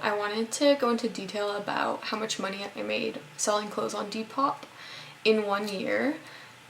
I wanted to go into detail about how much money I made selling clothes on Depop in 1 year,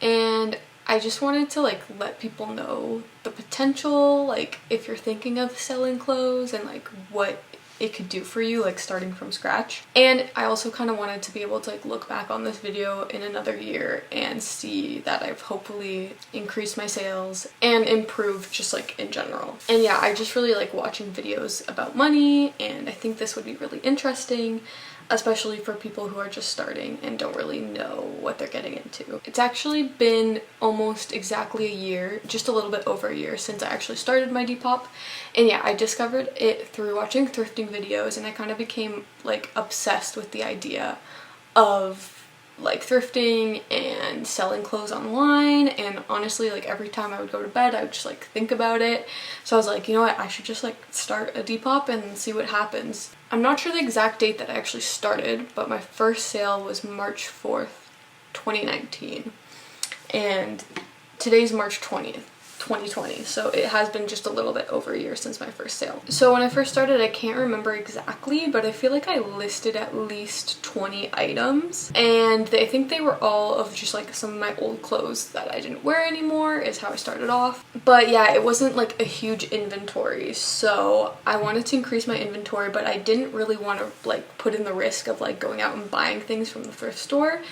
and I just wanted to let people know the potential, if you're thinking of selling clothes and what it could do for you, starting from scratch. And I also kind of wanted to be able to look back on this video in another year and see that I've hopefully increased my sales and improved just in general. And yeah, I just really like watching videos about money, and I think this would be really interesting, especially for people who are just starting and don't really know what they're getting into. It's actually been almost exactly a year, just a little bit over a year, since I actually started my Depop. And yeah, I discovered it through watching thrifting videos, and I kind of became obsessed with the idea of thrifting and selling clothes online. And honestly, every time I would go to bed, I would just think about it. So I was like, you know what, I should just start a Depop and see what happens. I'm not sure the exact date that I actually started, but my first sale was March 4th, 2019. And today's March 20th. 2020, so it has been just a little bit over a year since my first sale. So when I first started, I can't remember exactly, but I feel like I listed at least 20 items, and I think they were all of just some of my old clothes that I didn't wear anymore is how I started off. But yeah, it wasn't a huge inventory, so I wanted to increase my inventory, but I didn't really want to put in the risk of going out and buying things from the thrift store,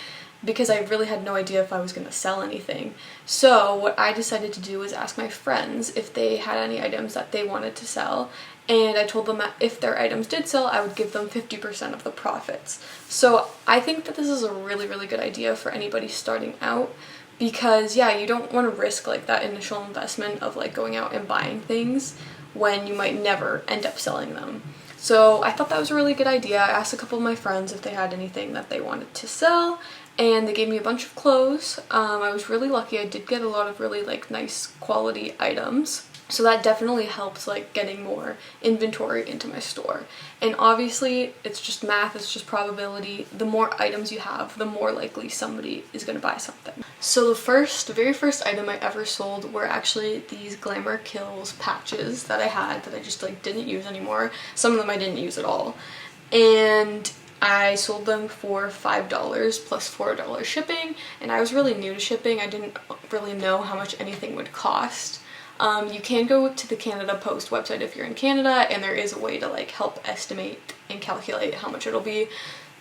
because I really had no idea if I was going to sell anything. So what I decided to do was ask my friends if they had any items that they wanted to sell, and I told them that if their items did sell, I would give them 50% of the profits. So I think that this is a really, really good idea for anybody starting out, because yeah, you don't want to risk that initial investment of going out and buying things when you might never end up selling them. So I thought that was a really good idea. I asked a couple of my friends if they had anything that they wanted to sell, and they gave me a bunch of clothes. I was really lucky. I did get a lot of really nice quality items, so that definitely helps getting more inventory into my store. And obviously it's just math, it's just probability. The more items you have, the more likely somebody is going to buy something. So the very first item I ever sold were actually these Glamour Kills patches that I had that I just didn't use anymore. Some of them I didn't use at all, and I sold them for $5 plus $4 shipping, and I was really new to shipping. I didn't really know how much anything would cost. You can go to the Canada Post website if you're in Canada, and there is a way to help estimate and calculate how much it'll be,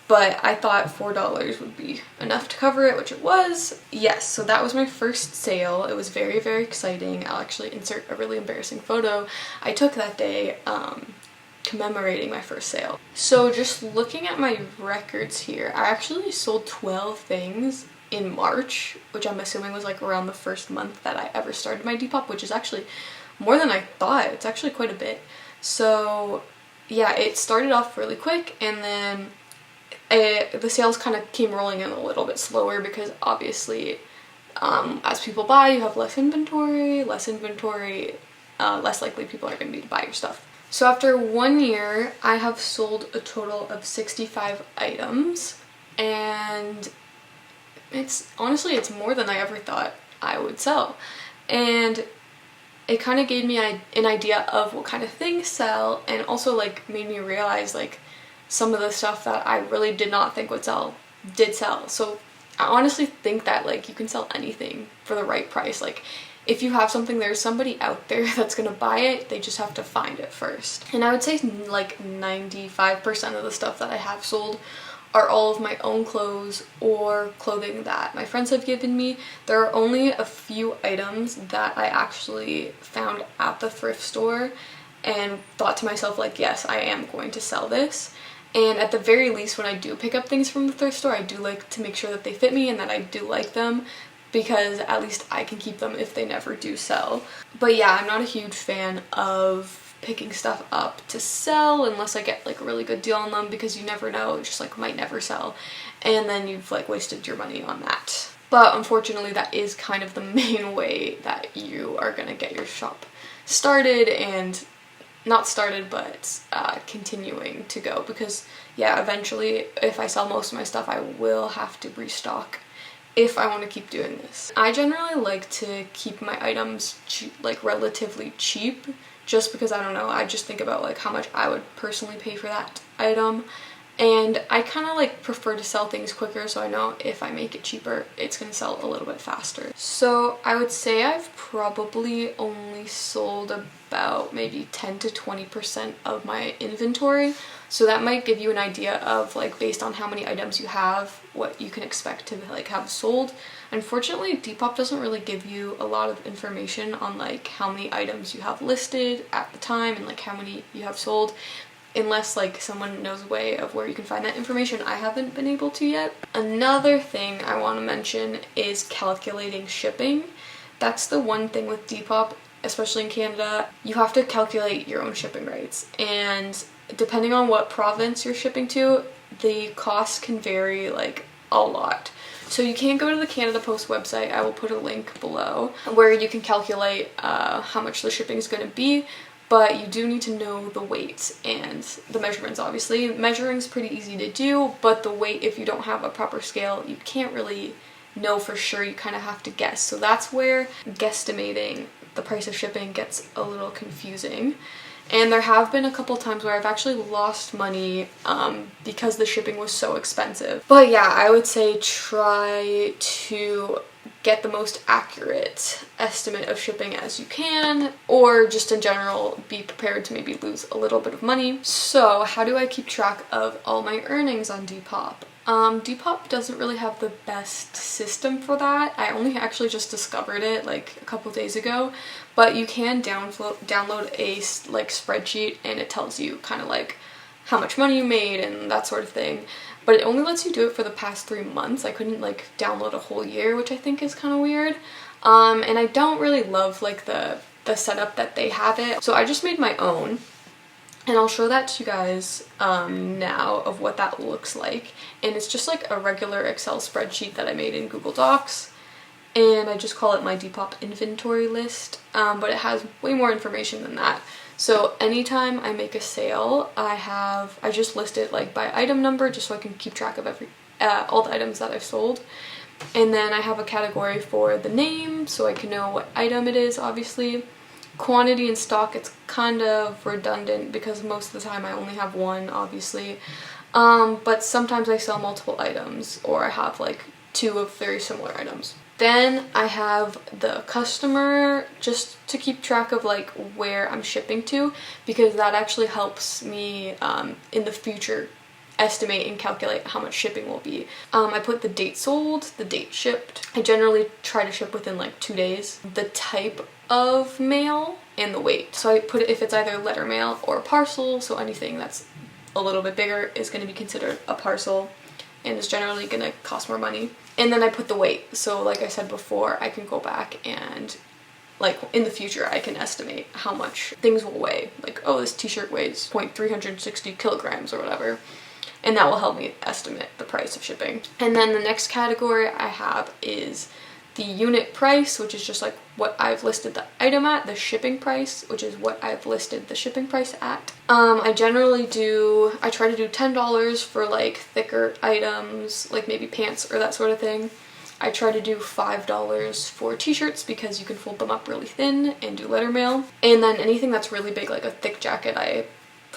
but I thought $4 would be enough to cover it, which it was. Yes, so that was my first sale. It was very, very exciting. I'll actually insert a really embarrassing photo I took that day, commemorating my first sale. So just looking at my records here, I actually sold 12 things in March, which I'm assuming was around the first month that I ever started my Depop, which is actually more than I thought. It's actually quite a bit. So yeah, it started off really quick, and then the sales kind of came rolling in a little bit slower, because obviously as people buy, you have less inventory, less likely people are going to be to buy your stuff. So after 1 year, I have sold a total of 65 items, and it's more than I ever thought I would sell. And it kind of gave me an idea of what kind of things sell, and also made me realize some of the stuff that I really did not think would sell did sell. So I honestly think that you can sell anything for the right price. If you have something, there's somebody out there that's gonna buy it. They just have to find it first. And I would say 95% of the stuff that I have sold are all of my own clothes or clothing that my friends have given me. There are only a few items that I actually found at the thrift store and thought to myself yes, I am going to sell this. And at the very least, when I do pick up things from the thrift store, I do like to make sure that they fit me and that I do like them, because at least I can keep them if they never do sell. But yeah, I'm not a huge fan of picking stuff up to sell unless I get a really good deal on them, because you never know, it just might never sell, and then you've wasted your money on that. But unfortunately, that is kind of the main way that you are gonna get your shop started, and not started, but continuing to go, because yeah, eventually if I sell most of my stuff, I will have to restock if I want to keep doing this. I generally like to keep my items relatively cheap, just because I don't know, I just think about like how much I would personally pay for that item. And I kind of like prefer to sell things quicker, so I know if I make it cheaper, it's going to sell a little bit faster. So I would say I've probably only sold about maybe 10 to 20% of my inventory. So that might give you an idea of like, based on how many items you have, what you can expect to like have sold. Unfortunately, Depop doesn't really give you a lot of information on like how many items you have listed at the time and like how many you have sold. Unless like someone knows a way of where you can find that information. I haven't been able to yet. Another thing I want to mention is calculating shipping. That's the one thing with Depop, especially in Canada. You have to calculate your own shipping rates, and depending on what province you're shipping to, the costs can vary like a lot. So you can go to the Canada Post website, I will put a link below, where you can calculate how much the shipping is going to be. But you do need to know the weights and the measurements, obviously. Measuring's pretty easy to do, but the weight, if you don't have a proper scale, you can't really know for sure. You kind of have to guess. So that's where guesstimating the price of shipping gets a little confusing. And there have been a couple times where I've actually lost money because the shipping was so expensive. But yeah, I would say try to get the most accurate estimate of shipping as you can, or just in general be prepared to maybe lose a little bit of money. So how do I keep track of all my earnings on Depop? Depop doesn't really have the best system for that. I only actually just discovered it like a couple days ago, but you can download a like spreadsheet, and it tells you kind of like how much money you made and that sort of thing. But it only lets you do it for the past 3 months. I couldn't like download a whole year, which I think is kind of weird. And I don't really love like the setup that they have it. So I just made my own, and I'll show that to you guys now of what that looks like. And it's just like a regular Excel spreadsheet that I made in Google Docs. And I just call it my Depop inventory list, but it has way more information than that. So anytime I make a sale, I just list it like by item number, just so I can keep track of all the items that I've sold. And then I have a category for the name, so I can know what item it is, obviously. Quantity and stock, it's kind of redundant because most of the time I only have one, obviously. But sometimes I sell multiple items, or I have like 2 of very similar items. Then I have the customer, just to keep track of like where I'm shipping to, because that actually helps me in the future estimate and calculate how much shipping will be. I put the date sold, the date shipped. I generally try to ship within like 2 days. The type of mail and the weight. So I put it if it's either letter mail or parcel, so anything that's a little bit bigger is going to be considered a parcel and is generally going to cost more money. And then I put the weight, so like I said before, I can go back and like in the future I can estimate how much things will weigh. Like, oh, this t-shirt weighs 0.360 kilograms or whatever, and that will help me estimate the price of shipping. And then the next category I have is the unit price, which is just like what I've listed the item at, the shipping price, which is what I've listed the shipping price at. I try to do $10 for like thicker items, like maybe pants or that sort of thing. I try to do $5 for t-shirts because you can fold them up really thin and do letter mail. And then anything that's really big, like a thick jacket, I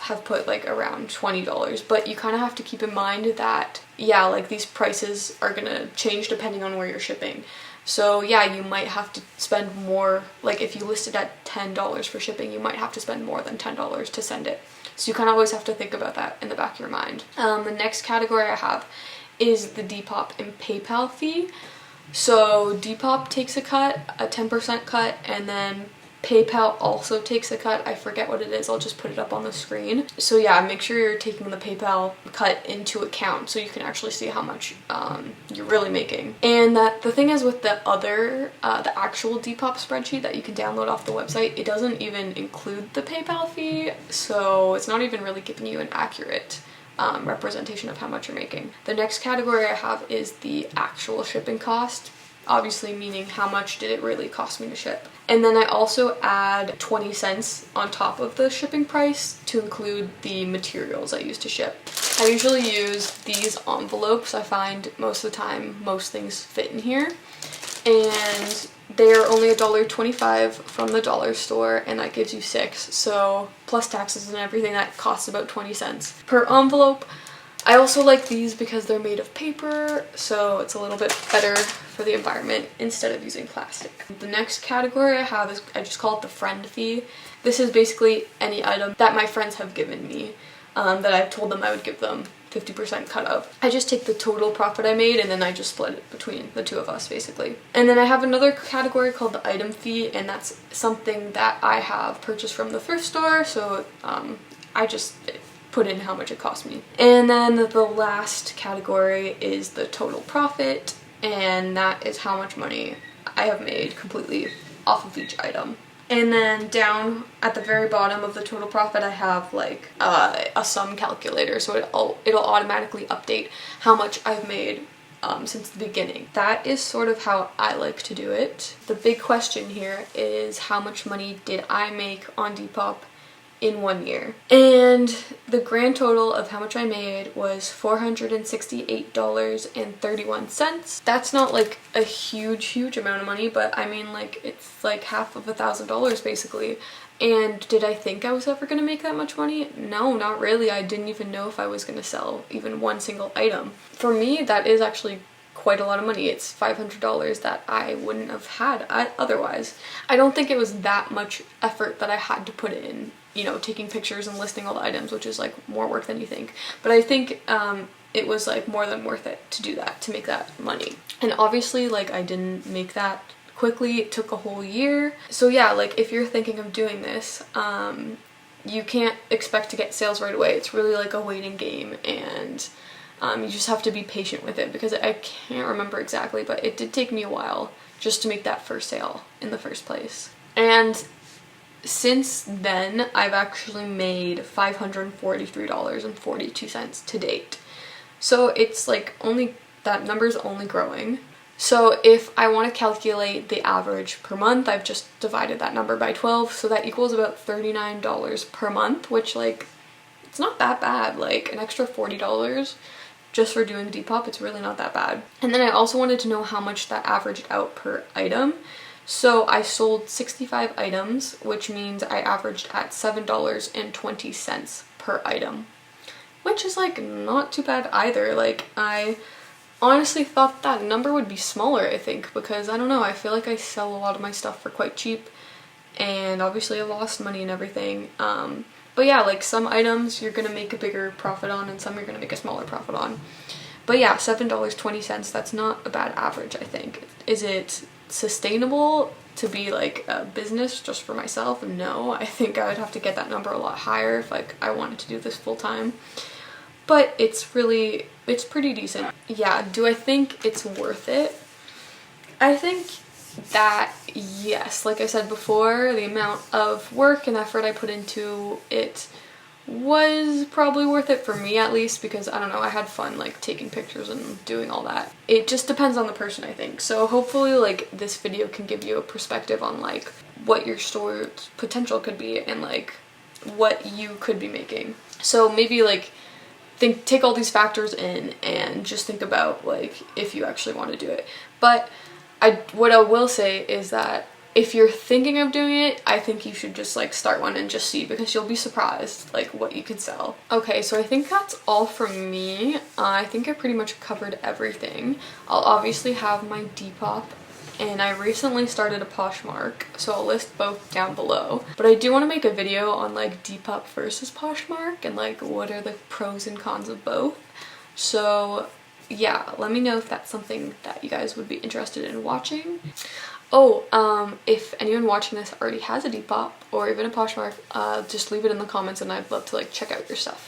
have put like around $20. But you kind of have to keep in mind that, yeah, like these prices are gonna change depending on where you're shipping. So yeah, you might have to spend more, like if you list it at $10 for shipping, you might have to spend more than $10 to send it. So you kind of always have to think about that in the back of your mind. The next category I have is the Depop and PayPal fee. So Depop takes a cut, a 10% cut, and then PayPal also takes a cut. I forget what it is, I'll just put it up on the screen. So yeah, make sure you're taking the PayPal cut into account so you can actually see how much you're really making. And that the thing is with the actual Depop spreadsheet that you can download off the website, it doesn't even include the PayPal fee, so it's not even really giving you an accurate representation of how much you're making. The next category I have is the actual shipping cost, obviously meaning how much did it really cost me to ship. And then I also add 20 cents on top of the shipping price to include the materials I use to ship. I usually use these envelopes. I find most of the time most things fit in here. and they're only $1.25 from the dollar store, and that gives you 6. So plus taxes and everything, that costs about 20 cents per envelope. I also like these because they're made of paper, so it's a little bit better for the environment instead of using plastic. The next category I have is, I just call it the friend fee. This is basically any item that my friends have given me that I've told them I would give them 50% cut of. I just take the total profit I made and then I just split it between the two of us basically. And then I have another category called the item fee, and that's something that I have purchased from the thrift store, so I just put in how much it cost me. And then the last category is the total profit, and that is how much money I have made completely off of each item. And then down at the very bottom of the total profit, I have like a sum calculator, so it'll automatically update how much I've made since the beginning. That is sort of how I like to do it. The big question here is, how much money did I make on Depop in 1 year? And the grand total of how much I made was $468.31. That's not like a huge amount of money, but I mean, like, it's like half of $1,000 basically. And did I think I was ever gonna make that much money? No, not really. I didn't even know if I was gonna sell even one single item. For me, that is actually quite a lot of money. It's $500 that I wouldn't have had otherwise. I don't think it was that much effort that I had to put in, you know, taking pictures and listing all the items, which is like more work than you think. But I think it was like more than worth it to do that, to make that money. And obviously, like, I didn't make that quickly. It took a whole year. So yeah, like, if you're thinking of doing this, you can't expect to get sales right away. It's really like a waiting game, and you just have to be patient with it, because I can't remember exactly, but it did take me a while just to make that first sale in the first place. And since then, I've actually made $543.42 to date. So it's like, that number's only growing. So if I want to calculate the average per month, I've just divided that number by 12, so that equals about $39 per month, which, like, it's not that bad. Like, an extra $40 just for doing Depop, it's really not that bad. And then I also wanted to know how much that averaged out per item. So I sold 65 items, which means I averaged at $7.20 per item, which is like not too bad either. Like, I honestly thought that number would be smaller, I think, because I don't know, I feel like I sell a lot of my stuff for quite cheap, and obviously I lost money and everything. But yeah, like, some items you're gonna make a bigger profit on and some you're gonna make a smaller profit on. But yeah, $7.20, that's not a bad average, I think. Is it sustainable to be like a business just for myself? No, I think I would have to get that number a lot higher if, like, I wanted to do this full time. But it's pretty decent. Yeah, do I think it's worth it? I think that yes, like I said before, the amount of work and effort I put into it was probably worth it for me, at least, because I don't know, I had fun like taking pictures and doing all that. It just depends on the person, I think. So hopefully, like, this video can give you a perspective on like what your store's potential could be and like what you could be making. So maybe like take all these factors in and just think about like if you actually want to do it. But what I will say is that if you're thinking of doing it, I think you should just like start one and just see, because you'll be surprised like what you can sell. Okay, so I think that's all from me. I think I pretty much covered everything. I'll obviously have my Depop, and I recently started a Poshmark, so I'll list both down below. But I do want to make a video on like Depop versus Poshmark and like what are the pros and cons of both. So yeah, let me know if that's something that you guys would be interested in watching. Oh, if anyone watching this already has a Depop or even a Poshmark, just leave it in the comments and I'd love to like check out your stuff.